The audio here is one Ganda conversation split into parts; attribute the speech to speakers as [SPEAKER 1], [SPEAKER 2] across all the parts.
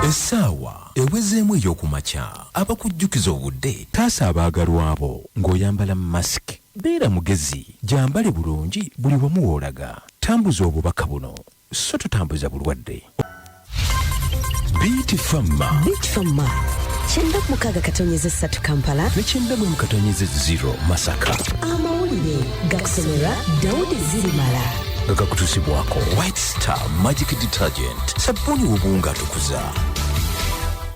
[SPEAKER 1] Essaawa ewezeemu ey'okumakya abakujjukiza obudde taasa abaagalwa abo ng'oyambala masiki. Beera mugezi, gyambale bulungi buli wamu w'olaga. Tambuza obubaka buno so totambuza bulwadde. Beat Famma.
[SPEAKER 2] Chenda mukaga katonyeze 3 Kampala
[SPEAKER 1] ne chenda katonyeze 0 Masaka.
[SPEAKER 2] Amawulire gakusomera Daudi Zirimala.
[SPEAKER 1] Gakutusibwako White Star Magic Detergent. Sabuni w'obuwunga atukuza.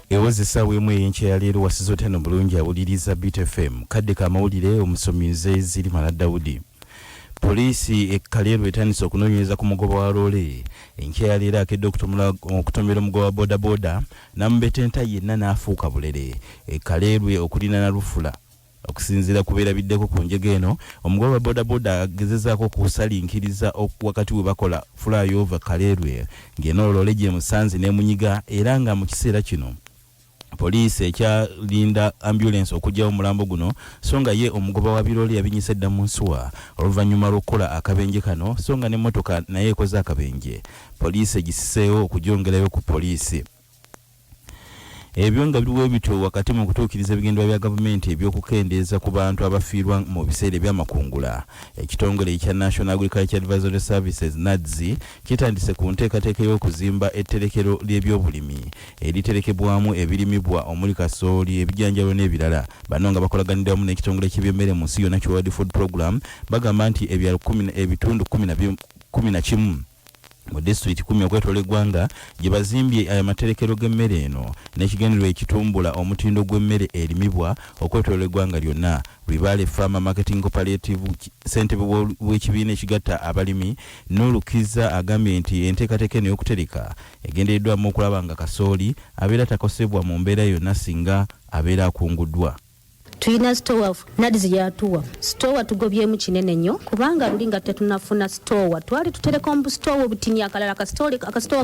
[SPEAKER 3] Ewoze sawe mwe yenche ya leero wasizo tano bulungi awuliriza Beat FM. Kadde ka mawulire omusomize Zirimala Daudi. Polisi ekaleero etandise okunoonyereza ku mugoba wa loole. Enke ya leero akedde okutomera omugoba wa bodaboda n'amubetenta yenna n'afuuka bulere. Ekaleero okulina na lufula. Okusinziira kubeera biddeko ku njege eno, omugoba wa bodaboda agezezaako okusalinkiriza wakati we bakola flyover Kaleerwe ng'eno loole gye musanze n'emunyiga era nga mu kiseera kino poliisi ekyalinda ambulance okujja omulambo guno songa ye omugoba wa biroole yabinyise dda mu nsuwa oluvannyuma lw'okukola akabenje kano songa n'emmotoka naye ekoze akabenje. Poliisi egisiseewo okugyongerayo ku poliisi. Ebyo nga biriwo bityo wakati mu kutuukiriza ebigendwa bya gavumenti ebyokukendeeza ku bantu abafiirwa mu biseera by'amakungula. Ekitongole ekya National Agriculture Advisory Services NADZI kitandise ku nteekateeka y'okuzimba etterekero ly'ebyobulimi eriterekebwamu ebirimibwa omuli kasooli, ebijanjalo n'ebirala. Bano nga bakolaganira wamu n'ekitongole ky'ebyemmere mu nsi yonna World Food Program bagamba nti ebitundu 11 mu district 10 okwetola eggwanga gye bazimbye aya materekero g'emmere eno n'ekigendererwa ekitumbula omutindo gw'emmere erimibwa okwetola eggwanga lyonna. Ribale Farmer Marketing Cooperative ssentebe w'ekibiina ekigatta abalimi n'olukiza agambye nti enteekateeka eno y'okutereka egendereddwamu okulaba nga kasooli abeera takosebwa mu mbeera yonna singa abeera akunguddwa.
[SPEAKER 4] Tuina store NADZI yatuwa store tugobyemu kinene nnyo kubanga lulinga tetunafuna store twali tutereka mu store obutinya akalala ka store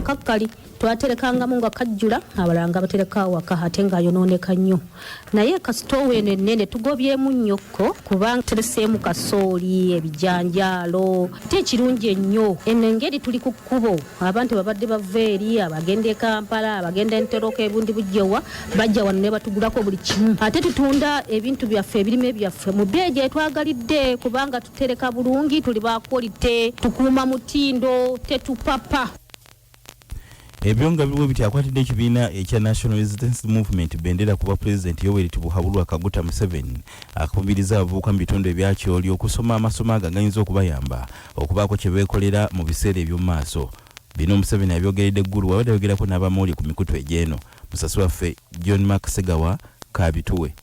[SPEAKER 4] kakkali twaterekangamu nga kajjula abalanga batereka waka ate nga yonooneka nnyo naye ka store eno ennene tugobyemu nnyokko kubanga tereseemu kasooli ebijanjaalo tekirungi ennyo eno engeri tuli ku kkubo abantu babadde bava eri abagenda e Kampala abagenda Enteroka ebundi bujjowa bajja wano ne batugulako buli kimu ate tutunda ebintu byaffe ebirime byaffe mu bbeeyi twagalidde kubanga tutereka bulungi tuli ba quality tukuuma mutindo tetupapa.
[SPEAKER 3] Ebyo nga biriwo biti akwatidde ekibiina ekya National Resistance Movement bendera kuba President Yoweri Tibuhaburwa Kaguta Museveni akubiriza abavubuka mu bitundu ebyakyoli okusoma amasomo agaganyinza okubayamba okubaako kye beekolera mu biseera eby'omu maaso. Bino Museveni abyogeredde eggulu wabadde ayogerako n'abamawulire ku mikutu egy'eno. Musasi waffe John Mark Segawa kabituwe.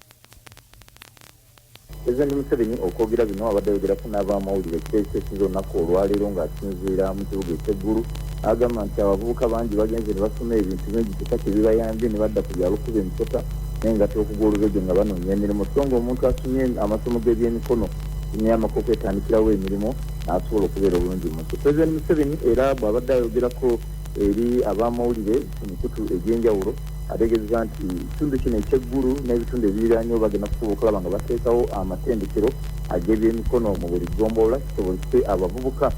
[SPEAKER 5] President Museveni okwogera bino abadde ayogerako n'abamawulire ekiteesezo olunaku olwaleero ng'asinziira mu kibuga eky'eggulu agamba nti abavubuka bangi bagenze ne basoma ebintu bingi kyokka bibayambye ne badda ku byalo kuba emisota naye nga tokugololejjo nga banoonya emirimu so ng'omuntu asomye amasomo g'ebyemikono n'amakoko etandikirawo emirimu n'asobola okubeera obulungi mu nsi. President Museveni era bw'abadde ayogerako eri abamawulire ku mikutu egy'enjawulo ategeeza nti ekitundu kino eky'eggulu n'ebitundu ebiriraanyewo bagenda kufuba okulaba nga bateekawo amatendekero ag'ebyemikono mu buli ggombolola kisobozese abavubuka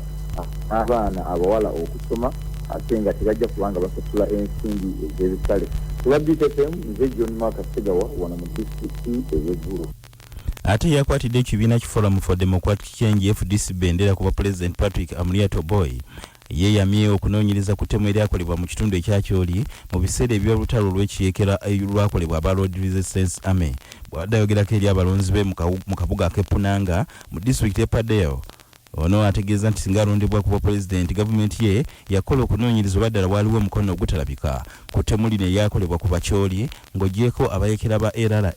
[SPEAKER 5] n'abaana abawala okusoma ate nga tebajja kubanga basasula ensimbi ez'ebisale. Kuba BTFM nze John Mark Segawa wano mu disitulikiti ey'eggulu.
[SPEAKER 3] Ate yakwatidde ekibiina ki Forum for Democratic Change FDC bendera kuba President Patrick Amuriato Boy yeeyamye okunoonyereza ku ttemu eryakolebwa mu kitundu ekyakyoli mu biseera eby'olutalo olw'ekiyeekera lwakolebwa aba Lord Resistance Army. Bw'adde ayogerako eri abalonzi be mu kabuga ak'Epunanga mu disitulikiti y'Epadeo. Ono ategeeza nti singa alondebwa kuba President gavumenti ye yakola okunoonyereza olwaddala waliwo omukono ogutalabika ku ttemu lino eryakolebwa ku bakyoli ng'ogyeko abayekera ba LRA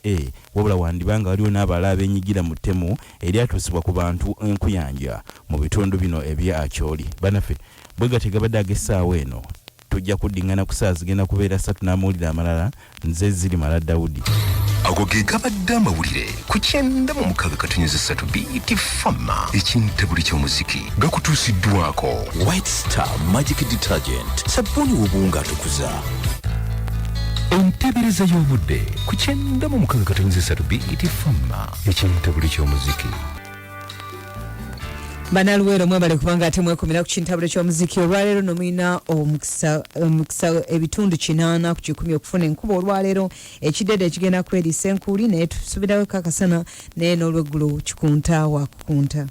[SPEAKER 3] wabula wandibanga waliwo n'abalala abeenyigira mu ttemu eryatuusibwa ku bantu enkuyanja mu bitundu bino ebya Akyoli. Banaffe bwe gategabadde ag'essaawa eno tujja kuddingana ku saa zigenda kubeera 3 n'amawulire amalala. Nze Zirimala Daudi.
[SPEAKER 1] Ago ge gabadde amawulire ku 96.3 Beat Famma ekintabuli ky'omuziki gakutuusiddwako White Star Magic Detergent sabuni w'obuwunga atukuza. Entebereza y'obudde ku 96.3 Beat Famma ekintabuli ky'omuziki.
[SPEAKER 6] Banaluwero mwebale kubanga ate mwekomera ku kintabiro ky'omuziki olwaleero nomulina omukisa ebitundu 8 ku 10 okufuna enkuba olwaleero ekidede ekigenda kweriisa enkuuli naye tusubirayo kakasana naye n'olweggulo kikunta wa kukunta.